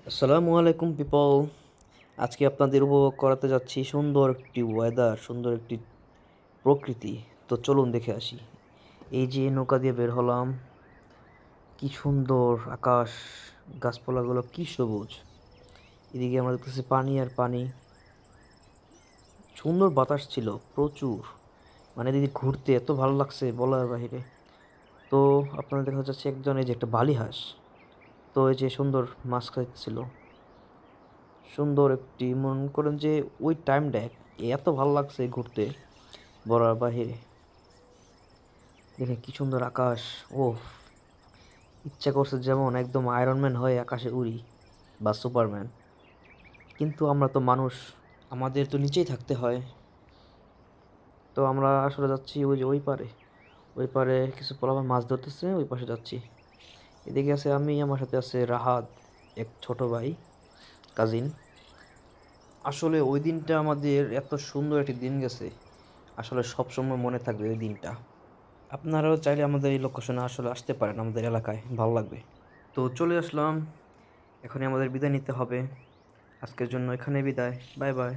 আসসালামু আলাইকুম পিপল। আজকে আপনাদের উপভোগ করাতে যাচ্ছি সুন্দর একটি ওয়েদার, সুন্দর একটি প্রকৃতি। তো চলুন দেখে আসি। এই যে নৌকা দিয়ে বের হলাম, কি সুন্দর আকাশ, গাছপালাগুলো কি সবুজ। এদিকে আমরা দেখতেছি পানি আর পানি। সুন্দর বাতাস ছিল প্রচুর, মানে এদিকে ঘুরতে এত ভালো লাগছে বলার বাহিরে। তো আপনাদের দেখা যাচ্ছে একজন, এই যে একটা বালি হাঁস, তো এই যে সুন্দর মাছ খাইতেছিল। সুন্দর একটি, মনে করেন যে ওই টাইমটা এত ভালো লাগছে ঘুরতে বলার বাহিরে। দেখেন কি সুন্দর আকাশ। ও, ইচ্ছা করছে যেমন একদম আয়রন ম্যান হয়ে আকাশে উড়ি বা সুপারম্যান। কিন্তু আমরা তো মানুষ, আমাদের তো নিচেই থাকতে হয়। তো আমরা আসলে যাচ্ছি ওই যে ওই পারে কিছু পোলাপান মাছ ধরতেছে, ওই পাশে যাচ্ছি। এদিকে আছে আমি, আমার সাথে আছে রাহাত, এক ছোট ভাই, কাজিন। আসলে ওই দিনটা আমাদের এত সুন্দর একটি দিন গেছে, আসলে সবসময় মনে থাকবে ওই দিনটা। আপনারাও চাইলে আমাদের এই লোকেশনে আসলে আসতে পারেন, আমাদের এলাকায় ভালো লাগবে। তো চলে আসলাম, এখনই আমাদের বিদায় নিতে হবে। আজকের জন্য এখানে বিদায়, বাই বাই।